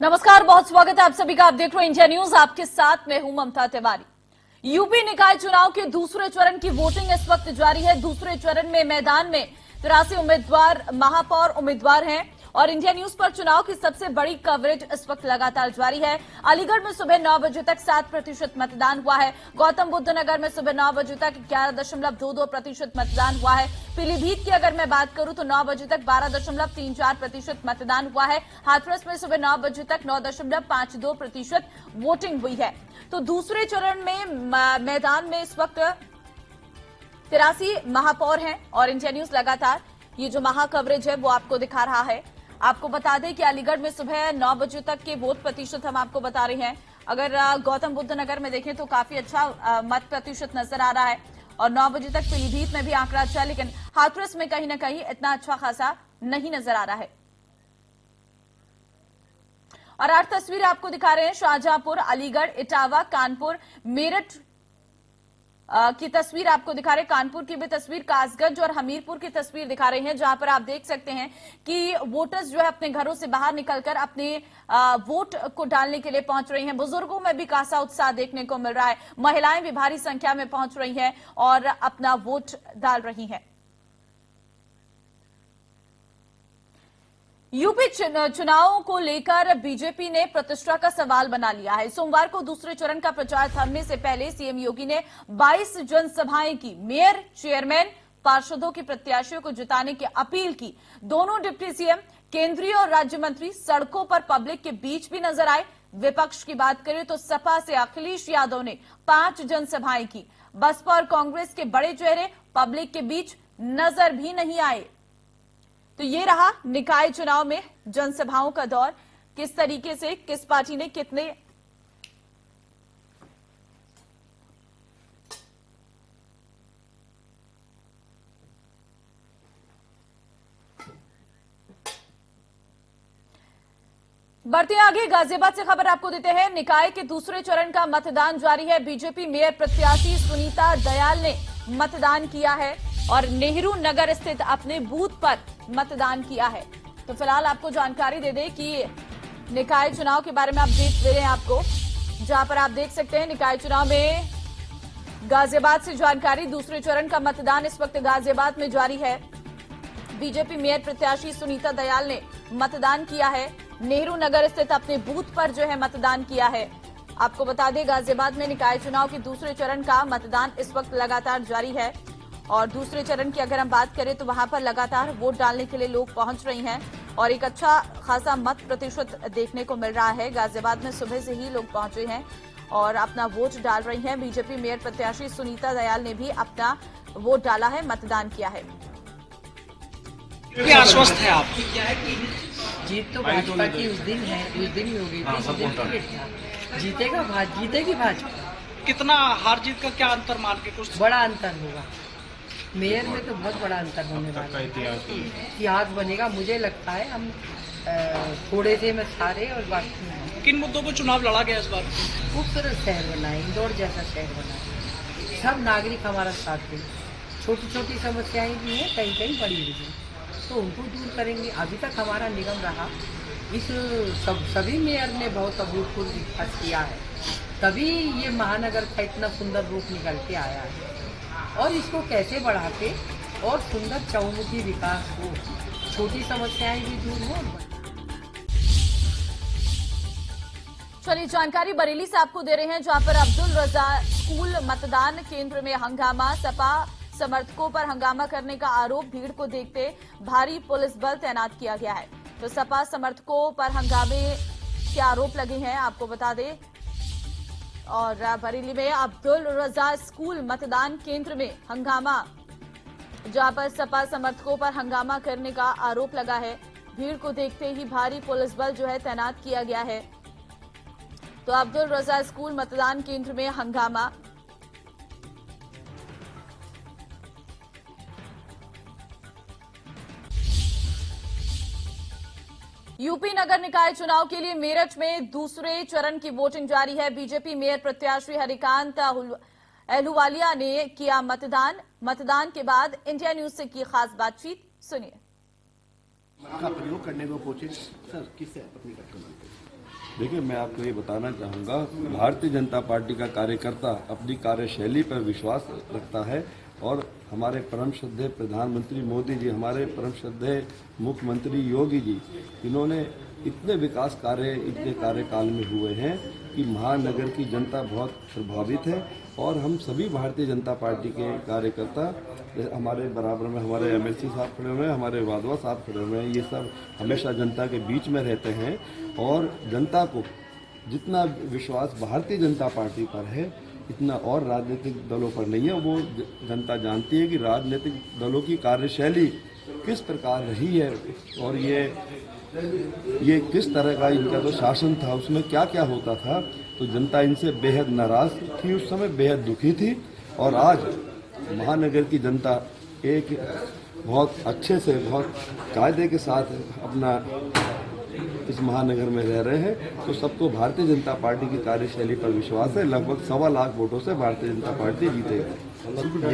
नमस्कार, बहुत स्वागत है आप सभी का। आप देख रहे हैं इंडिया न्यूज, आपके साथ मैं हूं ममता तिवारी। यूपी निकाय चुनाव के दूसरे चरण की वोटिंग इस वक्त जारी है। दूसरे चरण में मैदान में 83 उम्मीदवार महापौर उम्मीदवार हैं और इंडिया न्यूज पर चुनाव की सबसे बड़ी कवरेज इस वक्त लगातार जारी है। अलीगढ़ में सुबह 9 बजे तक 7% मतदान हुआ है। गौतम बुद्ध नगर में सुबह 9 बजे तक 11.22% मतदान हुआ है। पीलीभीत की अगर मैं बात करूं तो 9 बजे तक 12.34% मतदान हुआ है। हाथरस में सुबह 9 बजे तक 9.52% वोटिंग हुई है। तो दूसरे चरण में मैदान में इस वक्त 83 महापौर हैं और इंडिया न्यूज लगातार ये जो महा कवरेज है वो आपको दिखा रहा है। आपको बता दें कि अलीगढ़ में सुबह 9 बजे तक के वोट प्रतिशत हम आपको बता रहे हैं। अगर गौतम बुद्ध नगर में देखें तो काफी अच्छा मत प्रतिशत नजर आ रहा है और 9 बजे तक पीलीभीत में भी आंकड़ा अच्छा है, लेकिन हाथरस में कहीं ना कहीं इतना अच्छा खासा नहीं नजर आ रहा है। और 8 तस्वीर आपको दिखा रहे हैं शाहजहांपुर, अलीगढ़, इटावा, कानपुर, मेरठ की तस्वीर आपको दिखा रहे हैं। कानपुर की भी तस्वीर, कासगंज और हमीरपुर की तस्वीर दिखा रहे हैं, जहां पर आप देख सकते हैं कि वोटर्स जो है अपने घरों से बाहर निकलकर अपने वोट को डालने के लिए पहुंच रही हैं। बुजुर्गों में भी खासा उत्साह देखने को मिल रहा है। महिलाएं भी भारी संख्या में पहुंच रही हैं और अपना वोट डाल रही हैं। यूपी चुनाव को लेकर बीजेपी ने प्रतिष्ठा का सवाल बना लिया है। सोमवार को दूसरे चरण का प्रचार थमने से पहले सीएम योगी ने 22 जनसभाएं की। मेयर, चेयरमैन, पार्षदों के प्रत्याशियों को जिताने की अपील की। दोनों डिप्टी सीएम, केंद्रीय और राज्य मंत्री सड़कों पर पब्लिक के बीच भी नजर आए। विपक्ष की बात करें तो सपा से अखिलेश यादव ने 5 जनसभाएं की। बसपा और कांग्रेस के बड़े चेहरे पब्लिक के बीच नजर भी नहीं आए। तो ये रहा निकाय चुनाव में जनसभाओं का दौर। किस तरीके से किस पार्टी ने कितने बढ़ते आगे, गाजियाबाद से खबर आपको देते हैं। निकाय के दूसरे चरण का मतदान जारी है। बीजेपी मेयर प्रत्याशी सुनीता दयाल ने मतदान किया है और नेहरू नगर स्थित अपने बूथ पर मतदान किया है। तो फिलहाल आपको जानकारी दे दें कि निकाय चुनाव के बारे में अपडेट दे रहे हैं आपको, जहां पर आप देख सकते हैं निकाय चुनाव में गाजियाबाद से जानकारी। दूसरे चरण का मतदान इस वक्त गाजियाबाद में जारी है। बीजेपी मेयर प्रत्याशी सुनीता दयाल ने मतदान किया है। नेहरू नगर स्थित अपने बूथ पर जो है मतदान किया है। आपको बता दें गाजियाबाद में निकाय चुनाव के दूसरे चरण का मतदान इस वक्त लगातार जारी है और दूसरे चरण की अगर हम बात करें तो वहां पर लगातार वोट डालने के लिए लोग पहुंच रहे हैं और एक अच्छा खासा मत प्रतिशत देखने को मिल रहा है। गाजियाबाद में सुबह से ही लोग पहुंचे हैं और अपना वोट डाल रही हैं। बीजेपी मेयर प्रत्याशी सुनीता दयाल ने भी अपना वोट डाला है, मतदान किया है। आश्वस्त है आप? जीत तो भाजपा की उस दिन ही होगी। जीतेगा जीतेगी भाजपा। कितना हार जीत का क्या अंतर मान के कुछ बड़ा अंतर होगा। मेयर में तो बहुत बड़ा अंतर होने वाला है। इतिहास बनेगा मुझे लगता है। हम थोड़े से में सारे और बाकी किन मुद्दों पर चुनाव लड़ा गया इस बार? खूबसूरत शहर बनाए, इंदौर जैसा शहर बनाए, सब नागरिक हमारा साथ दें। छोटी छोटी समस्याएं भी हैं, कहीं कहीं बड़ी भी हैं, तो उनको दूर करेंगे। अभी तक हमारा निगम रहा, इस सभी मेयर ने बहुत अभूतपूर्व विकास किया है, तभी ये महानगर का इतना सुंदर रूप निकल के आया है। और इसको कैसे बढ़ा के और सुंदर चहुमुखी विकास हो, छोटी समस्याएं भी दूर हो। चलिए जानकारी बरेली से आपको दे रहे हैं, जहां पर अब्दुल रजा स्कूल मतदान केंद्र में हंगामा। सपा समर्थकों पर हंगामा करने का आरोप, भीड़ को देखते भारी पुलिस बल तैनात किया गया है। तो सपा समर्थकों पर हंगामे के आरोप लगे हैं, आपको बता दें। और बरेली में अब्दुल रजा स्कूल मतदान केंद्र में हंगामा, जहां पर सपा समर्थकों पर हंगामा करने का आरोप लगा है। भीड़ को देखते ही भारी पुलिस बल जो है तैनात किया गया है। तो अब्दुल रजा स्कूल मतदान केंद्र में हंगामा। यूपी नगर निकाय चुनाव के लिए मेरठ में दूसरे चरण की वोटिंग जारी है। बीजेपी मेयर प्रत्याशी हरिकांत अहलूवालिया ने किया मतदान के बाद इंडिया न्यूज से की खास बातचीत, सुनिए। का प्रयोग करने को कोशिश सर किससे अपनी टक्कर मानते हैं? देखिए, मैं आपको ये बताना चाहूँगा, भारतीय जनता पार्टी का कार्यकर्ता अपनी कार्यशैली पर विश्वास रखता है और हमारे परम श्रद्धेय प्रधानमंत्री मोदी जी, हमारे परम श्रद्धेय मुख्यमंत्री योगी जी, इन्होंने इतने विकास कार्य इतने कार्यकाल में हुए हैं कि महानगर की जनता बहुत प्रभावित है और हम सभी भारतीय जनता पार्टी के कार्यकर्ता, हमारे बराबर में हमारे एमएलसी साहब खड़े हुए हैं, हमारे वाधवा साहब खड़े हुए हैं, ये सब हमेशा जनता के बीच में रहते हैं और जनता को जितना विश्वास भारतीय जनता पार्टी पर है इतना और राजनीतिक दलों पर नहीं है। वो जनता जानती है कि राजनीतिक दलों की कार्यशैली किस प्रकार रही है और ये किस तरह का इनका जो शासन था उसमें क्या क्या होता था। तो जनता इनसे बेहद नाराज थी, उस समय बेहद दुखी थी और आज महानगर की जनता एक बहुत अच्छे से बहुत कायदे के साथ अपना इस महानगर में रह रहे हैं। तो सबको भारतीय जनता पार्टी की कार्यशैली पर विश्वास है। लगभग 1.25 लाख वोटों से भारतीय जनता पार्टी जीतेगी।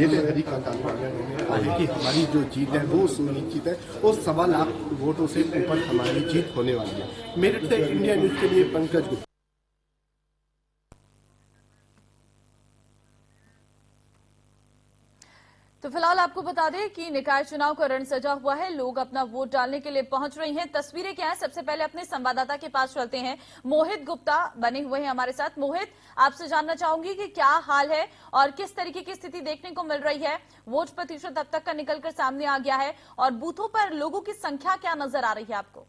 ये भी का कि हमारी जो जीत है वो सुनिश्चित है और 1.25 लाख वोटों से ऊपर हमारी जीत होने वाली है। मेरठ से इंडिया न्यूज के लिए पंकज गुप्ता। तो फिलहाल आपको बता दें कि निकाय चुनाव का रण सजा हुआ है, लोग अपना वोट डालने के लिए पहुंच रही हैं। तस्वीरें क्या है, सबसे पहले अपने संवाददाता के पास चलते हैं। मोहित गुप्ता बने हुए हैं हमारे साथ। मोहित, आपसे जानना चाहूंगी कि क्या हाल है और किस तरीके की स्थिति देखने को मिल रही है। वोट प्रतिशत अब तक का निकलकर सामने आ गया है और बूथों पर लोगों की संख्या क्या नजर आ रही है आपको?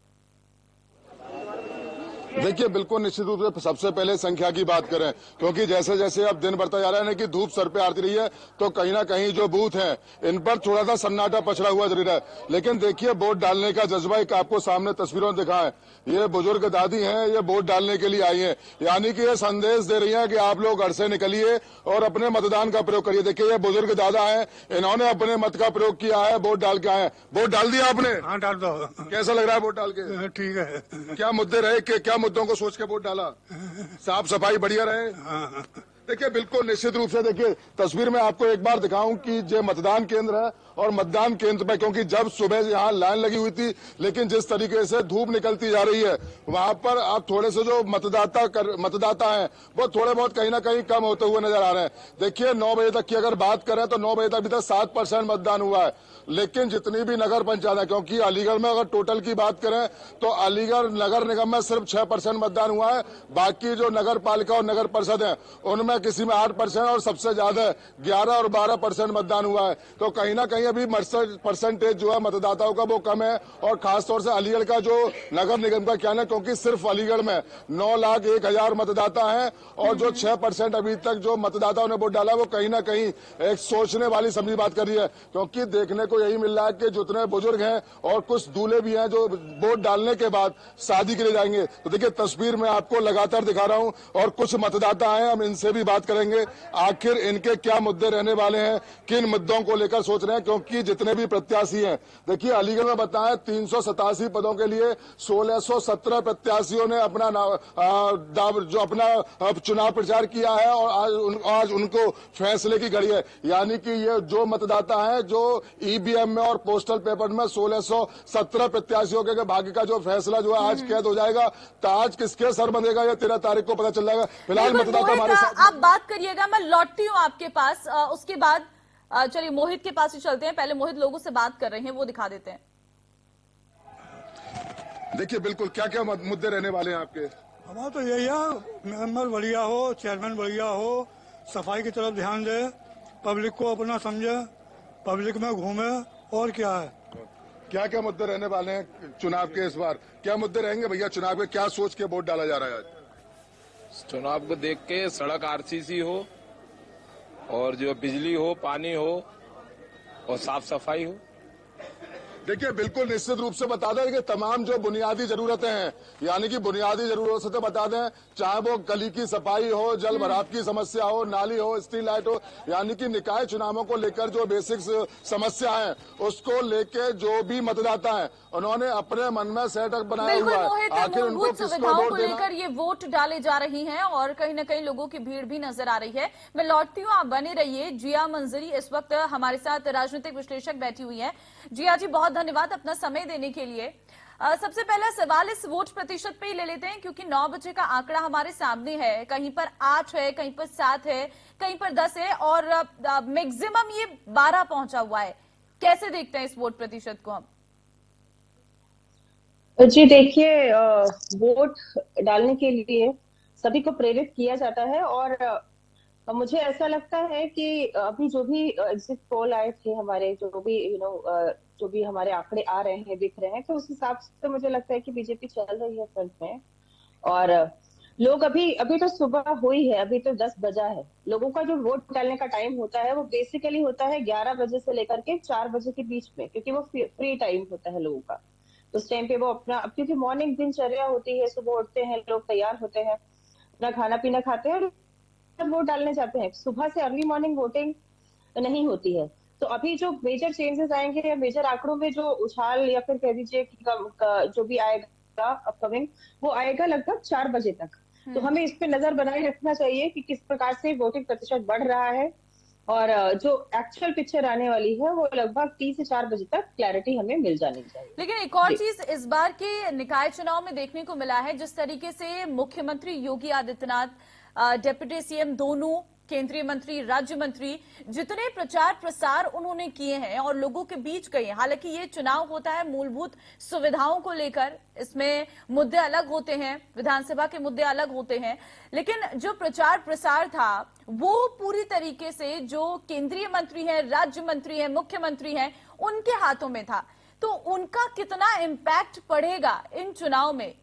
देखिए, बिल्कुल निश्चित रूप से सबसे पहले संख्या की बात करें, क्योंकि जैसे जैसे अब दिन बढ़ता जा रहा है कि धूप सर पे आती रही है, तो कहीं ना कहीं जो बूथ हैं इन पर थोड़ा सा सन्नाटा पछड़ा हुआ जरूर है। लेकिन देखिए, वोट डालने का जज्बा एक आपको सामने तस्वीरों में दिखा है। ये बुजुर्ग दादी हैं, ये वोट डालने के लिए आई हैं, यानी कि ये संदेश दे रही है कि आप लोग घर से निकलिए और अपने मतदान का प्रयोग करिए। देखिए, ये बुजुर्ग दादा है, इन्होंने अपने मत का प्रयोग किया है, वोट डाल के आए हैं। वोट डाल दिया आपने? हाँ, डाल दो। कैसा लग रहा है वोट डाल के? ठीक है। क्या मुद्दे रहे, क्या मुद्दों को सोच के वोट डाला? साफ सफाई बढ़िया रहे? देखिए, बिल्कुल निश्चित रूप से देखिए, तस्वीर में आपको एक बार दिखाऊं कि जो मतदान केंद्र है और मतदान केंद्र पर, क्योंकि जब सुबह यहाँ लाइन लगी हुई थी, लेकिन जिस तरीके से धूप निकलती जा रही है वहां पर आप थोड़े से जो मतदाता हैं वो थोड़े बहुत कहीं ना कहीं कम होते हुए नजर आ रहे हैं। देखिए, 9 बजे तक की अगर बात करें तो 9 बजे तक अभी तक 7% मतदान हुआ है। लेकिन जितनी भी नगर पंचायत है, क्योंकि अलीगढ़ में अगर टोटल की बात करें तो अलीगढ़ नगर निगम में सिर्फ 6% मतदान हुआ है। बाकी जो नगर पालिका और नगर परिषद है उनमें किसी में 8% और सबसे ज्यादा 11 और 12% मतदान हुआ है। तो कहीं ना कहीं अभी परसेंटेज जो है मतदाताओं का वो कम है। और खासतौर से अलीगढ़ का जो नगर निगम का क्या है, क्योंकि सिर्फ अलीगढ़ में 9,01,000 मतदाता हैं और जो 6% अभी तक जो मतदाताओं ने वोट डाला वो कहीं ना कहीं एक सोचने वाली समझी बात कर रही है। क्योंकि देखने को यही मिल रहा है कि जितने बुजुर्ग हैं और कुछ दूल्हे भी हैं जो वोट डालने के बाद शादी के लिए जाएंगे। तो देखिए, तस्वीर में आपको लगातार दिखा रहा हूं और कुछ मतदाता हैं, हम इनसे भी बात करेंगे आखिर इनके क्या मुद्दे रहने वाले हैं, किन मुद्दों को लेकर सोच रहे हैं। क्योंकि जितने भी प्रत्याशी हैं, देखिए अलीगढ़ में बताएं 387 पदों के लिए 1617 प्रत्याशियों ने अपना जो अपना चुनाव प्रचार किया है और आज उनको फैसले की घड़ी है। यानी कि ये जो मतदाता है जो ईवीएम में और पोस्टल पेपर में 1617 प्रत्याशियों के भाग्य का जो फैसला जो है आज कैद हो जाएगा। तो आज किसके सर बंधेगा ये 13 तारीख को पता चल जाएगा। फिलहाल मतदाता हमारे साथ। आप बात करिएगा, मैं लौटती हूँ आपके पास। उसके बाद चलिए मोहित के पास ही चलते हैं। पहले मोहित लोगों से बात कर रहे हैं, वो दिखा देते हैं। देखिए, बिल्कुल क्या क्या मुद्दे रहने वाले हैं आपके? हमारा तो यही है, मेंबर बढ़िया हो, चेयरमैन बढ़िया हो, सफाई की तरफ ध्यान दे, पब्लिक को अपना समझे, पब्लिक में घूमे, और क्या है। क्या क्या मुद्दे रहने वाले हैं चुनाव के? इस बार क्या मुद्दे रहेंगे भैया चुनाव के? क्या सोच के वोट डाला जा रहा है आज? चुनाव को देख के सड़क आरसीसी हो और जो बिजली हो, पानी हो और साफ सफाई हो। देखिए, बिल्कुल निश्चित रूप से बता दें कि तमाम जो बुनियादी जरूरतें हैं, यानी कि बुनियादी जरूरतें बता दें, चाहे वो गली की सफाई हो, जल भराव की समस्या हो, नाली हो, स्ट्रीट लाइट हो, यानी कि निकाय चुनावों को लेकर जो बेसिक समस्या है उसको लेके जो भी मतदाता है उन्होंने अपने मन में सेटअप बनाया हुआ है। आखिर उनको किसको वोट देना? लेकर ये वोट डाले जा रही हैं और कहीं न कहीं लोगों की भीड़ भी नजर आ रही है। मैं लौटती हूँ, आप बने रहिए। जिया मंजरी इस वक्त हमारे साथ राजनीतिक विश्लेषक बैठी हुई है। जिया जी, बहुत धन्यवाद अपना समय देने के लिए। सबसे पहला सवाल इस वोट प्रतिशत पे ही ले लेते हैं, क्योंकि 9 बजे का आंकड़ा हमारे सामने है। कहीं पर 8 है, कहीं पर 7 है, कहीं पर 10 है और मैक्सिमम ये 12 पहुंचा हुआ है। कैसे देखते हैं इस वोट प्रतिशत को हम? जी देखिए, वोट डालने के लिए सभी को प्रेरित किया जाता है और मुझे ऐसा लगता है कि अभी जो भी एग्जिट पोल आए थे हमारे, जो भी जो भी हमारे आंकड़े आ रहे हैं, दिख रहे हैं, तो उस हिसाब से तो मुझे लगता है कि बीजेपी चल रही है फ्रंट में। और लोग अभी अभी तो सुबह हुई है, अभी तो 10 बजा है। लोगों का जो वोट डालने का टाइम होता है वो बेसिकली होता है 11 बजे से लेकर के 4 बजे के बीच में, क्योंकि वो फ्री टाइम होता है लोगों का। उस टाइम पे वो अपना, क्योंकि मॉर्निंग दिनचर्या होती है, सुबह उठते हैं लोग, तैयार होते हैं, अपना खाना पीना खाते हैं और वोट डालने जाते हैं। सुबह से अर्ली मॉर्निंग वोटिंग नहीं होती है। तो अभी जो मेजर चेंजेस आएंगे या मेजर आंकड़ों में जो उछाल या फिर कह दीजिए कि जो भी आएगा अपकमिंग, वो आएगा लगभग 4 बजे तक। तो हमें इस पे नजर बनाए रखना चाहिए कि किस प्रकार से वोटिंग प्रतिशत बढ़ रहा है और जो एक्चुअल पिक्चर आने वाली है वो लगभग 3 से 4 बजे तक क्लैरिटी हमें मिल जानी चाहिए। लेकिन एक और चीज इस बार के निकाय चुनाव में देखने को मिला है, जिस तरीके से मुख्यमंत्री योगी आदित्यनाथ, डिप्टी सीएम दोनों, केंद्रीय मंत्री, राज्य मंत्री, जितने प्रचार प्रसार उन्होंने किए हैं और लोगों के बीच गए हैं। हालांकि ये चुनाव होता है मूलभूत सुविधाओं को लेकर, इसमें मुद्दे अलग होते हैं, विधानसभा के मुद्दे अलग होते हैं, लेकिन जो प्रचार प्रसार था वो पूरी तरीके से जो केंद्रीय मंत्री हैं, राज्य मंत्री हैं, मुख्यमंत्री हैं, उनके हाथों में था। तो उनका कितना इम्पैक्ट पड़ेगा इन चुनाव में?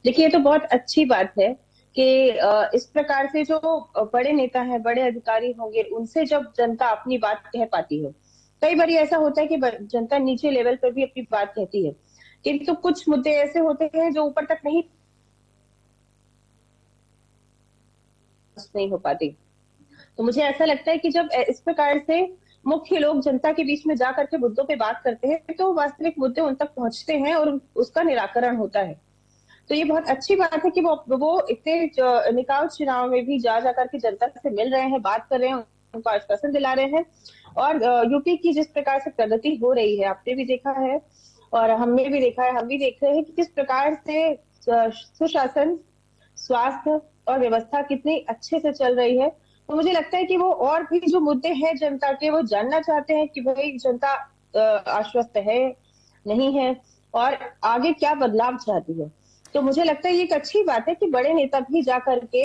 देखिए, ये तो बहुत अच्छी बात है कि इस प्रकार से जो बड़े नेता हैं, बड़े अधिकारी होंगे, उनसे जब जनता अपनी बात कह पाती है। कई बार ऐसा होता है कि जनता नीचे लेवल पर भी अपनी बात कहती है, किंतु कुछ मुद्दे ऐसे होते हैं जो ऊपर तक नहीं हो पाती। तो मुझे ऐसा लगता है कि जब इस प्रकार से मुख्य लोग जनता के बीच में जा करके मुद्दों पे बात करते हैं तो वास्तविक मुद्दे उन तक पहुंचते हैं और उसका निराकरण होता है। तो ये बहुत अच्छी बात है कि वो इतने निकाय चुनाव में भी जा करके जनता से मिल रहे हैं, बात कर रहे हैं, उनको आश्वासन दिला रहे हैं। और यूपी की जिस प्रकार से प्रगति हो रही है, आपने भी देखा है और हमने भी देखा है, हम भी देख रहे हैं कि किस प्रकार से सुशासन, स्वास्थ्य और व्यवस्था कितनी अच्छे से चल रही है। तो मुझे लगता है कि वो और भी जो मुद्दे हैं जनता के, वो जानना चाहते हैं कि भाई जनता आश्वस्त है, नहीं है और आगे क्या बदलाव चाहती है। तो मुझे लगता है ये एक अच्छी बात है कि बड़े नेता भी जा करके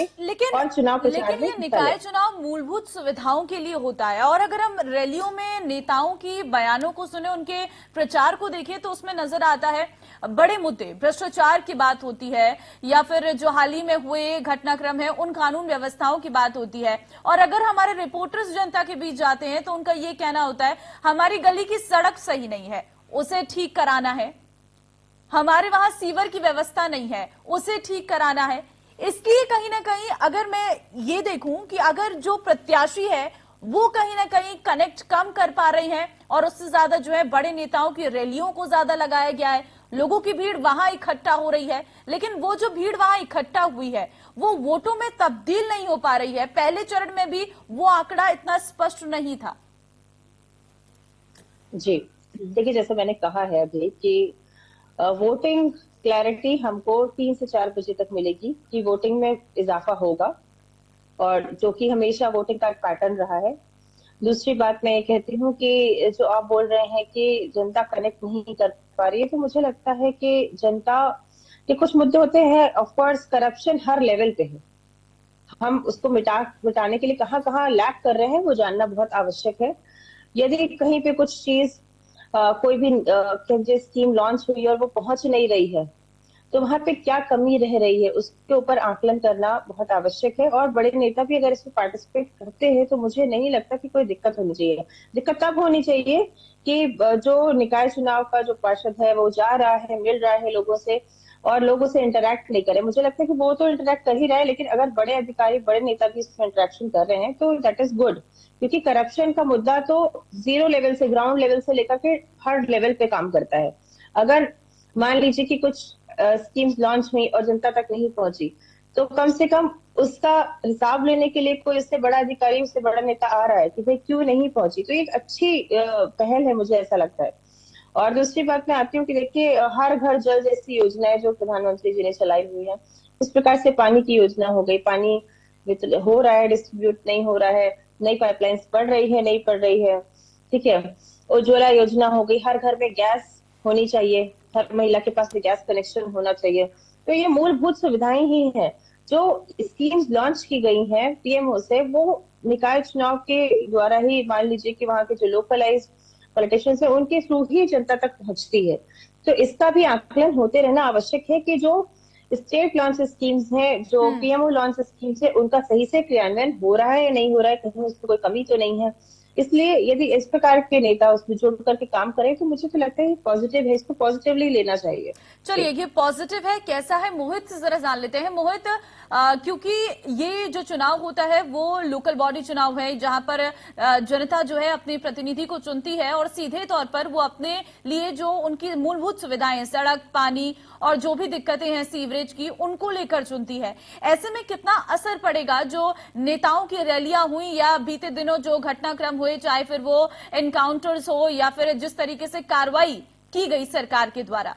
और चुनाव प्रचार में ये निकाय चुनाव मूलभूत सुविधाओं के लिए होता है और अगर हम रैलियों में नेताओं की बयानों को सुने, उनके प्रचार को देखें, तो उसमें नजर आता है बड़े मुद्दे, भ्रष्टाचार की बात होती है या फिर जो हाल ही में हुए घटनाक्रम है उन कानून व्यवस्थाओं की बात होती है। और अगर हमारे रिपोर्टर्स जनता के बीच जाते हैं तो उनका ये कहना होता है हमारी गली की सड़क सही नहीं है, उसे ठीक कराना है, हमारे वहां सीवर की व्यवस्था नहीं है, उसे ठीक कराना है। इसलिए कहीं ना कहीं अगर मैं ये देखूं कि अगर जो प्रत्याशी है वो कहीं ना कहीं कनेक्ट कम कर पा रही हैं और उससे ज्यादा जो है बड़े नेताओं की रैलियों को ज्यादा लगाया गया है, लोगों की भीड़ वहां इकट्ठा हो रही है, लेकिन वो जो भीड़ वहां इकट्ठा हुई है वो वोटों में तब्दील नहीं हो पा रही है। पहले चरण में भी वो आंकड़ा इतना स्पष्ट नहीं था। जी देखिए, जैसे मैंने कहा है अभी कि वोटिंग क्लैरिटी हमको 3 से 4 बजे तक मिलेगी कि वोटिंग में इजाफा होगा और जो कि हमेशा वोटिंग का पैटर्न रहा है। दूसरी बात मैं ये कहती हूँ कि जो आप बोल रहे हैं कि जनता कनेक्ट नहीं कर पा रही है, तो मुझे लगता है कि जनता के कुछ मुद्दे होते हैं। ऑफकोर्स करप्शन हर लेवल पे है, हम उसको मिटाने के लिए कहाँ कहाँ लैक कर रहे हैं वो जानना बहुत आवश्यक है। यदि कहीं पे कुछ चीज कोई भी स्कीम लॉन्च हुई और वो पहुंच नहीं रही है तो वहां पे क्या कमी रह रही है उसके ऊपर आकलन करना बहुत आवश्यक है। और बड़े नेता भी अगर इसमें पार्टिसिपेट करते हैं तो मुझे नहीं लगता कि कोई दिक्कत होनी चाहिए। दिक्कत तब होनी चाहिए कि जो निकाय चुनाव का जो पार्षद है वो जा रहा है, मिल रहा है लोगों से और लोगों से इंटरेक्ट नहीं करे। मुझे लगता है कि वो तो इंटरेक्ट कर ही रहा है, लेकिन अगर बड़े अधिकारी, बड़े नेता भी इसमें इंटरेक्शन कर रहे हैं तो दैट इज गुड, क्योंकि करप्शन का मुद्दा तो 0 लेवल से, ग्राउंड लेवल से लेकर के हर लेवल पे काम करता है। अगर मान लीजिए कि कुछ स्कीम्स लॉन्च हुई और जनता तक नहीं पहुंची तो कम से कम उसका हिसाब लेने के लिए कोई उससे बड़ा अधिकारी, उससे बड़ा नेता आ रहा है कि भाई क्यों नहीं पहुंची। तो ये एक अच्छी पहल है, मुझे ऐसा लगता है। और दूसरी बात मैं आती हूँ कि देखिए हर घर जल जैसी योजनाएं जो प्रधानमंत्री जी ने चलाई हुई है, इस प्रकार से पानी की योजना हो गई, पानी हो रहा है, डिस्ट्रीब्यूट नहीं हो रहा है, नई पाइपलाइंस पड़ रही है, नहीं पड़ रही है, ठीक है। उज्ज्वला योजना हो गई, हर घर में गैस होनी चाहिए, हर महिला के पास भी गैस कनेक्शन होना चाहिए। तो ये मूलभूत सुविधाएं ही हैं जो स्कीम्स लॉन्च की गई हैं पीएमओ से, वो निकाय चुनाव के द्वारा ही, मान लीजिए कि वहां के जो लोकलाइज पॉलिटिशियंस है उनके थ्रू ही जनता तक पहुंचती है। तो इसका भी आकलन होते रहना आवश्यक है कि जो स्टेट लॉन्च स्कीम्स हैं, जो पीएमओ लॉन्च स्कीम्स है, उनका सही से क्रियान्वयन हो रहा है या नहीं हो रहा है, कहीं उसमें कोई कमी तो नहीं है। इसलिए यदि इस प्रकार के नेता उसमें जुड़ करके काम करें तो मुझे तो लगता है पॉजिटिव है, इसको पॉजिटिवली लेना चाहिए। चलिए, ये पॉजिटिव है, कैसा है मोहित से जरा जान लेते हैं। मोहित, क्योंकि ये जो चुनाव होता है वो लोकल बॉडी चुनाव है, जहां पर जनता जो है अपने प्रतिनिधि को चुनती है और सीधे तौर पर वो अपने लिए जो उनकी मूलभूत सुविधाएं, सड़क, पानी और जो भी दिक्कतें हैं सीवरेज की, उनको लेकर चुनती है। ऐसे में कितना असर पड़ेगा जो नेताओं की रैलियां हुई या बीते दिनों जो घटनाक्रम हुए, चाहे फिर वो एनकाउंटर्स हो या फिर जिस तरीके से कार्रवाई की गई सरकार के द्वारा?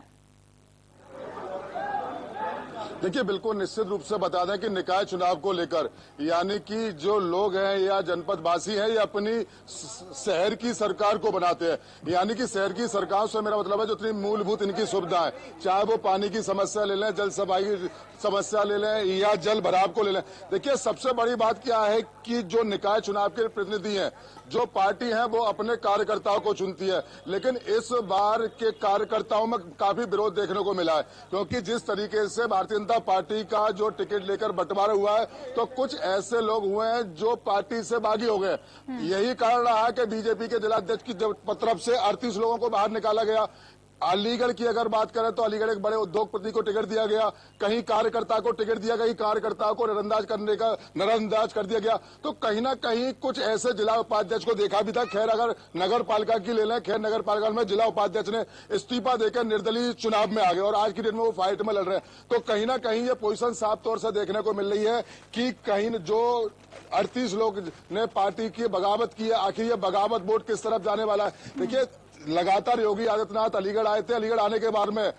देखिए, बिल्कुल निश्चित रूप से बता दें कि निकाय चुनाव को लेकर यानी कि जो लोग हैं या जनपदवासी हैं, ये अपनी शहर की सरकार को बनाते हैं। यानी कि शहर की सरकार से मेरा मतलब है जो इतनी मूलभूत इनकी सुविधाएं, चाहे वो पानी की समस्या ले लें, जल सफाई की समस्या ले लें या जल भराव को ले लें। देखिए, सबसे बड़ी बात क्या है कि जो निकाय चुनाव के प्रतिनिधि हैं, जो पार्टी है वो अपने कार्यकर्ताओं को चुनती है, लेकिन इस बार के कार्यकर्ताओं में काफी विरोध देखने को मिला है, क्योंकि जिस तरीके से भारतीय जनता पार्टी का जो टिकट लेकर बंटवारा हुआ है, तो कुछ ऐसे लोग हुए हैं जो पार्टी से बागी हो गए। यही कारण रहा है कि बीजेपी के जिलाध्यक्ष की तरफ से 38 लोगों को बाहर निकाला गया। अलीगढ़ की अगर बात करें तो अलीगढ़ एक बड़े उद्योगपति को टिकट दिया गया, कहीं कार्यकर्ता को टिकट दिया गया, कार्यकर्ताओं को नजरअंदाज कर दिया गया। तो कहीं ना कहीं कुछ ऐसे जिला उपाध्यक्ष को देखा भी था। खैर, अगर नगर पालिका की ले लें, खैर नगर पालिका में जिला उपाध्यक्ष ने इस्तीफा देकर निर्दलीय चुनाव में आ गए और आज की डेट में वो फाइट में लड़ रहे हैं। तो कहीं ना कहीं ये पोजीशन साफ तौर से देखने को मिल रही है कि कहीं जो 38 लोग ने पार्टी की बगावत की है, आखिर ये बगावत वोट किस तरफ जाने वाला है। देखिए, लगातार योगी आदित्यनाथ अलीगढ़ आए थे। अलीगढ़ आने के बाद में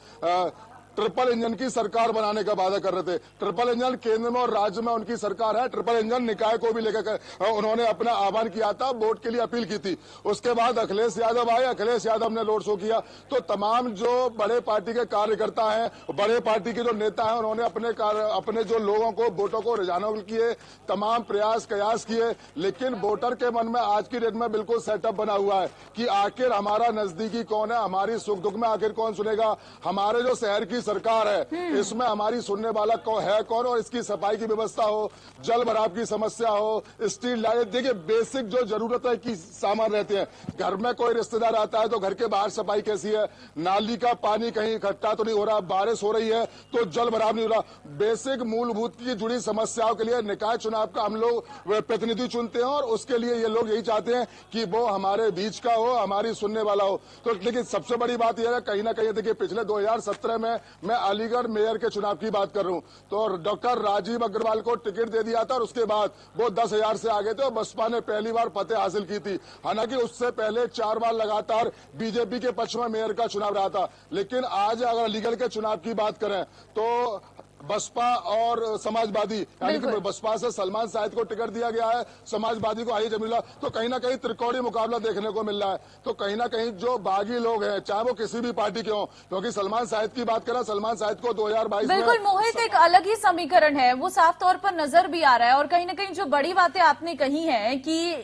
ट्रिपल इंजन की सरकार बनाने का वादा कर रहे थे। ट्रिपल इंजन केंद्र में और राज्य में उनकी सरकार है। ट्रिपल इंजन निकाय को भी लेकर उन्होंने अपना आह्वान किया था, वोट के लिए अपील की थी। उसके बाद अखिलेश यादव आए, अखिलेश यादव ने रोड शो किया। तो तमाम जो बड़े पार्टी के कार्यकर्ता हैं, बड़े पार्टी के जो नेता हैं, उन्होंने अपने जो लोगों को, वोटों को रिझाने के लिए तमाम प्रयास कयास किए। लेकिन वोटर के मन में आज की डेट में बिल्कुल सेटअप बना हुआ है कि आखिर हमारा नजदीकी कौन है, हमारी सुख दुख में आखिर कौन सुनेगा, हमारे जो शहर की सरकार है इसमें हमारी सुनने वाला है कौन, और इसकी सफाई की व्यवस्था हो, जल भराव की समस्या हो, स्ट्रीट लाइट। देखिए, बेसिक जो जरूरत है कि सामान रहते हैं। घर में कोई रिश्तेदार आता है तो घर के बाहर सफाई कैसी है, नाली का पानी कहीं इकट्ठा तो नहीं हो रहा, बारिश हो रही है तो जल भराव नहीं हो रहा। बेसिक मूलभूत की जुड़ी समस्याओं के लिए निकाय चुनाव का हम लोग प्रतिनिधि चुनते हैं और उसके लिए ये लोग यही चाहते हैं कि वो हमारे बीच का हो, हमारी सुनने वाला हो। तो लेकिन सबसे बड़ी बात यह है, कहीं ना कहीं देखिए, पिछले 2017 में मैं अलीगढ़ मेयर के चुनाव की बात कर रहा हूं, तो डॉक्टर राजीव अग्रवाल को टिकट दे दिया था और उसके बाद वो 10,000 से आगे थे और बसपा ने पहली बार फतेह हासिल की थी। हालांकि उससे पहले 4 बार लगातार बीजेपी के पक्ष में मेयर का चुनाव रहा था। लेकिन आज अगर अलीगढ़ के चुनाव की बात करें तो बसपा और समाजवादी, यानी कि बसपा से सलमान साहिद को टिकट दिया गया है, समाजवादी को आई जमीला, तो कहीं ना कहीं त्रिकोणीय मुकाबला देखने को मिल रहा है। तो कहीं ना कहीं जो बागी लोग हैं, चाहे वो किसी भी पार्टी के हों, क्योंकि सलमान साहिद की बात करें, सलमान साहिद को 2022 में बिल्कुल मोहित, एक अलग ही समीकरण है, वो साफ तौर पर नजर भी आ रहा है। और कहीं ना कहीं जो बड़ी बातें आपने कही हैं कि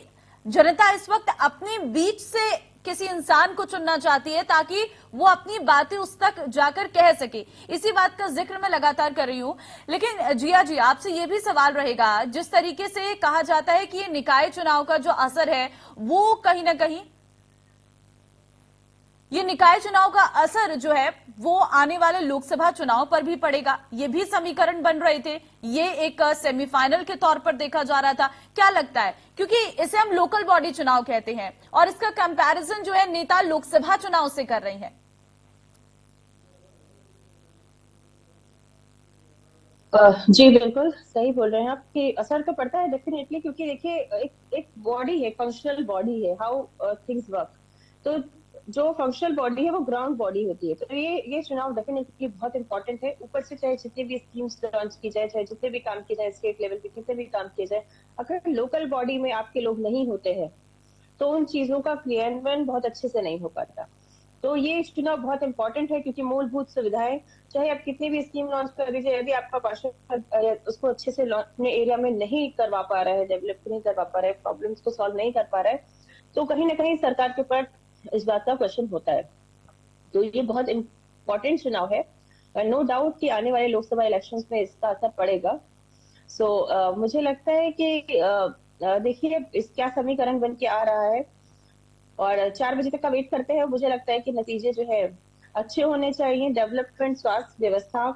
जनता इस वक्त अपने बीच से किसी इंसान को चुनना चाहती है ताकि वो अपनी बातें उस तक जाकर कह सके। इसी बात का जिक्र मैं लगातार कर रही हूं। लेकिन जिया जी, आपसे ये भी सवाल रहेगा, जिस तरीके से कहा जाता है कि ये निकाय चुनाव का जो असर है वो कहीं ना कहीं, ये निकाय चुनाव का असर जो है वो आने वाले लोकसभा चुनाव पर भी पड़ेगा, ये भी समीकरण बन रहे थे। ये एक सेमीफाइनल के तौर पर देखा जा रहा था। क्या लगता है, क्योंकि इसे हम लोकल बॉडी चुनाव कहते हैं और इसका कंपैरिजन जो है नेता लोकसभा चुनाव से कर रहे हैं। जी बिल्कुल सही बोल रहे हैं आप कि असर तो पड़ता है डेफिनेटली, क्योंकि देखिए एक बॉडी है, फंक्शनल बॉडी है, हाउ थिंग्स वर्क। तो जो फंक्शनल बॉडी है वो ग्राउंड बॉडी होती है। तो ये चुनाव डेफिनेटली बहुत इंपॉर्टेंट है। ऊपर से चाहे जितनी भी स्कीम्स लॉन्च की जाए, चाहे जितने भी काम किए जाए, स्टेट लेवल पे कितने भी काम किए जाए, अगर लोकल बॉडी में आपके लोग नहीं होते हैं तो उन चीजों का क्रियान्वयन बहुत अच्छे से नहीं हो पाता। तो ये चुनाव बहुत इंपॉर्टेंट है, क्योंकि मूलभूत सुविधाएं चाहे आप कितनी भी स्कीम लॉन्च कर दीजिए, यदि आपका पार्षद उसको अच्छे से अपने एरिया में नहीं करवा पा रहा है, डेवलप नहीं करवा पा रहा है, प्रॉब्लम्स को सॉल्व नहीं कर पा रहा है, तो कहीं ना कहीं सरकार के ऊपर इस बात का क्वेश्चन होता है। तो ये बहुत इंपॉर्टेंट चुनाव है, नो डाउट कि आने वाले लोकसभा इलेक्शंस में इसका असर पड़ेगा। सो मुझे लगता है कि देखिए क्या समीकरण बन के आ रहा है, और 4 बजे तक का वेट करते हैं। मुझे लगता है कि नतीजे जो है अच्छे होने चाहिए, डेवलपमेंट, स्वास्थ्य व्यवस्था,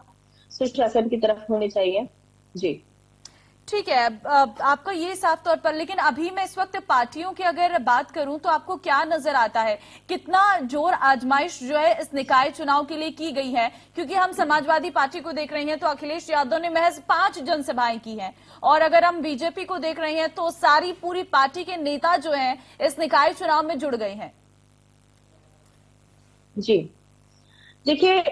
सुशासन की तरफ होने चाहिए। जी ठीक है, आपका ये साफ तौर पर, लेकिन अभी मैं इस वक्त पार्टियों की अगर बात करूं तो आपको क्या नजर आता है, कितना जोर आजमाइश जो है इस निकाय चुनाव के लिए की गई है? क्योंकि हम समाजवादी पार्टी को देख रहे हैं तो अखिलेश यादव ने महज 5 जनसभाएं की हैं, और अगर हम बीजेपी को देख रहे हैं तो सारी पूरी पार्टी के नेता जो हैं इस निकाय चुनाव में जुड़ गए हैं। जी देखिए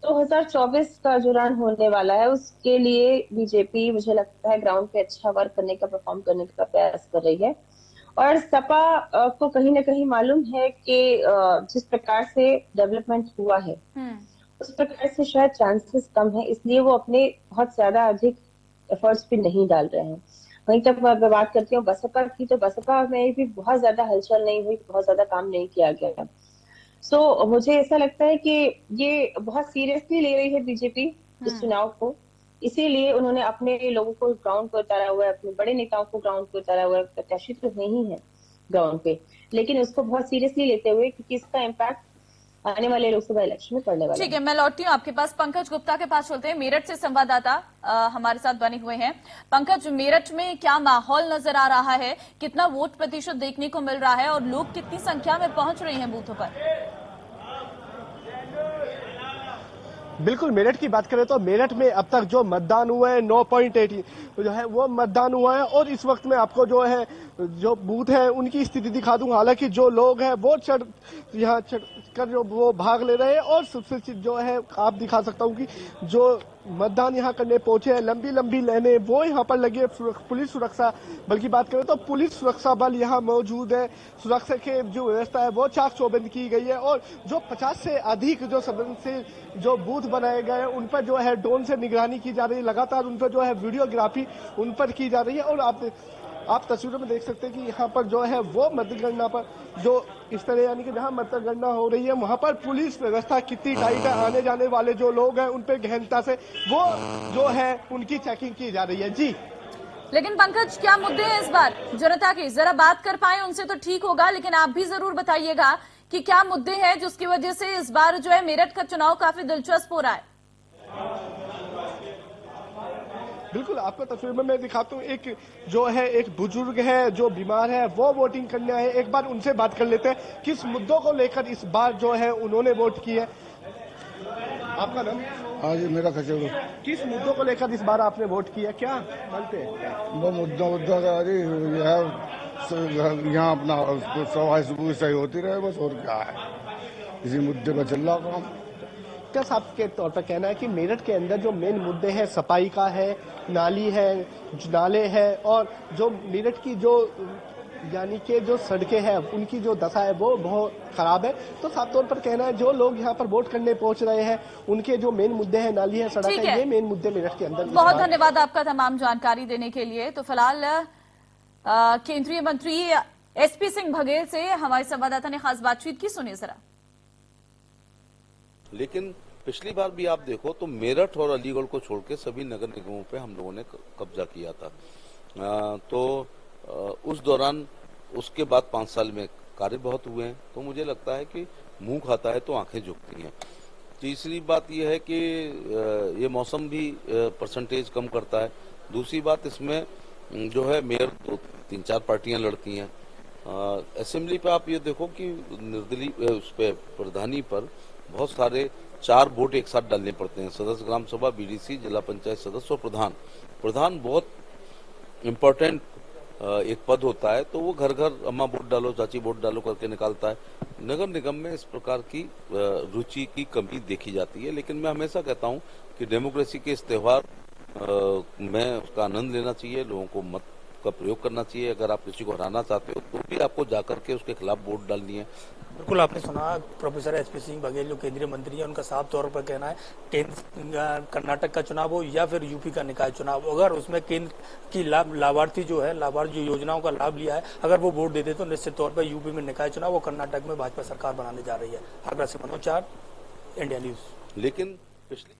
2024 का जो रन होने वाला है उसके लिए बीजेपी मुझे लगता है ग्राउंड पे अच्छा वर्क करने का, परफॉर्म करने का प्रयास कर रही है। और सपा को कहीं ना कहीं मालूम है कि जिस प्रकार से डेवलपमेंट हुआ है उस प्रकार से शायद चांसेस कम है, इसलिए वो अपने बहुत ज्यादा अधिक एफर्ट्स भी नहीं डाल रहे हैं। वहीं तक मैं बात करती हूँ बसपा की, तो बसपा में भी बहुत ज्यादा हलचल नहीं हुई, बहुत ज्यादा काम नहीं किया गया। सो मुझे ऐसा लगता है कि ये बहुत सीरियसली ले रही है बीजेपी इस चुनाव को, इसीलिए उन्होंने अपने लोगों को ग्राउंड पे उतारा हुआ है, अपने बड़े नेताओं को ग्राउंड पे उतारा हुआ है। प्रत्याशी तो नहीं है ग्राउंड पे, लेकिन उसको बहुत सीरियसली लेते हुए, क्योंकि इसका इम्पैक्ट आने वाले लोकसभा इलेक्शन में पड़ने वाला है। ठीक है, मैं लौटती हूँ आपके पास। पंकज गुप्ता के पास चलते हैं, मेरठ से संवाददाता हमारे साथ बने हुए हैं। पंकज, मेरठ में क्या माहौल नजर आ रहा है, कितना वोट प्रतिशत देखने को मिल रहा है और लोग कितनी संख्या में पहुंच रहे हैं बूथों पर? बिल्कुल, मेरठ की बात करें तो मेरठ में अब तक जो मतदान हुआ है 9.80 जो है वो मतदान हुआ है, और इस वक्त में आपको जो है जो बूथ है उनकी स्थिति दिखा दूं। हालांकि जो लोग हैं वो यहाँ चढ़ कर जो वो भाग ले रहे हैं, और सबसे जो है आप दिखा सकता हूँ कि जो मतदान यहाँ करने पहुंचे हैं, लंबी लंबी लाइनें वो यहाँ पर लगी है। पुलिस सुरक्षा बल की बात करें तो पुलिस सुरक्षा बल यहाँ मौजूद है, सुरक्षा के जो व्यवस्था है वो चाक चौबंद की गई है, और जो 50 से अधिक जो संवेदनशील जो बूथ बनाए गए हैं उन पर जो है ड्रोन से निगरानी की जा रही है, लगातार उन पर जो है वीडियोग्राफी उन पर की जा रही है। और आप तस्वीरों में देख सकते हैं कि यहाँ पर जो है वो मतगणना पर जो इस तरह यानी कि जहाँ मतगणना हो रही है वहां पर पुलिस व्यवस्था कितनी टाइट है, आने जाने वाले जो लोग हैं उन पर गहनता से वो जो है उनकी चेकिंग की जा रही है। जी लेकिन पंकज, क्या मुद्दे हैं इस बार जनता के? जरा बात कर पाए उनसे तो ठीक होगा, लेकिन आप भी जरूर बताइएगा कि क्या मुद्दे हैं जिसकी वजह से इस बार जो है मेरठ का चुनाव काफी दिलचस्प हो रहा है। बिल्कुल, आपको तस्वीर में मैं दिखाता हूँ। एक जो है एक बुजुर्ग है जो बीमार है, वो वोटिंग करने आए। एक बार उनसे बात कर लेते हैं किस मुद्दों को लेकर इस बार जो है उन्होंने वोट की है। आपका नाम? हाँ जी, मेरा खचेड़ू। किस मुद्दों को लेकर इस बार आपने वोट किया, क्या मानते हैं? वो मुद्दा यहाँ अपना सफाई सुबह सही होती रहे बस, और क्या है, इसी मुद्दे पर चल रहा काम। क्या साहब के तौर पर कहना है कि मेरठ के अंदर जो मेन मुद्दे हैं सफाई का है, नाली है, नाले है, और जो मेरठ की जो यानी कि जो सड़कें हैं उनकी जो दशा है वो बहुत खराब है। तो साफ तौर पर कहना है जो लोग यहाँ पर वोट करने पहुंच रहे हैं उनके जो मेन मुद्दे हैं, नाली है, सड़क है, ये मेन मुद्दे मेरठ के अंदर। बहुत धन्यवाद आपका तमाम जानकारी देने के लिए। तो फिलहाल केंद्रीय मंत्री एसपी सिंह बघेल से हमारे संवाददाता ने खास बातचीत की, सुनिए जरा। लेकिन पिछली बार भी आप देखो तो मेरठ और अलीगढ़ को छोड़ के सभी नगर निगमों पे हम लोगों ने कब्जा किया था। उस दौरान उसके बाद 5 साल में कार्य बहुत हुए हैं, तो मुझे लगता है कि मुंह खाता है तो आंखें झुकती हैं। तीसरी बात यह है कि ये मौसम भी परसेंटेज कम करता है। दूसरी बात इसमें जो है मेयर 3-4 पार्टियां लड़ती हैं। असेंबली पे आप ये देखो कि निर्दलीय उस पे प्रधानी पर बहुत सारे 4 वोट एक साथ डालने पड़ते हैं, सदस्य ग्राम सभा, बीडीसी, जिला पंचायत सदस्य और प्रधान बहुत इम्पोर्टेंट एक पद होता है तो वो घर घर अम्मा वोट डालो, चाची वोट डालो करके निकालता है। नगर निगम में इस प्रकार की रुचि की कमी देखी जाती है। लेकिन मैं हमेशा कहता हूं कि डेमोक्रेसी के इस त्योहार में उसका आनंद लेना चाहिए, लोगों को मत का प्रयोग करना चाहिए। अगर आप किसी को हराना चाहते हो तो भी आपको जाकर के उसके खिलाफ वोट डालनी है। बिल्कुल, आपने सुना प्रोफेसर एचपी सिंह बघेल जो केंद्रीय मंत्री है, उनका साफ तौर पर कहना है कर्नाटक का चुनाव हो या फिर यूपी का निकाय चुनाव, अगर उसमें केंद्र की लाभार्थी जो है, लाभार्थी जो योजनाओं का लाभ लिया है, अगर वो वोट देते तो निश्चित तौर पर यूपी में निकाय चुनाव और कर्नाटक में भाजपा सरकार बनाने जा रही है। आगरा से मनोज चार, इंडिया न्यूज। लेकिन पिछले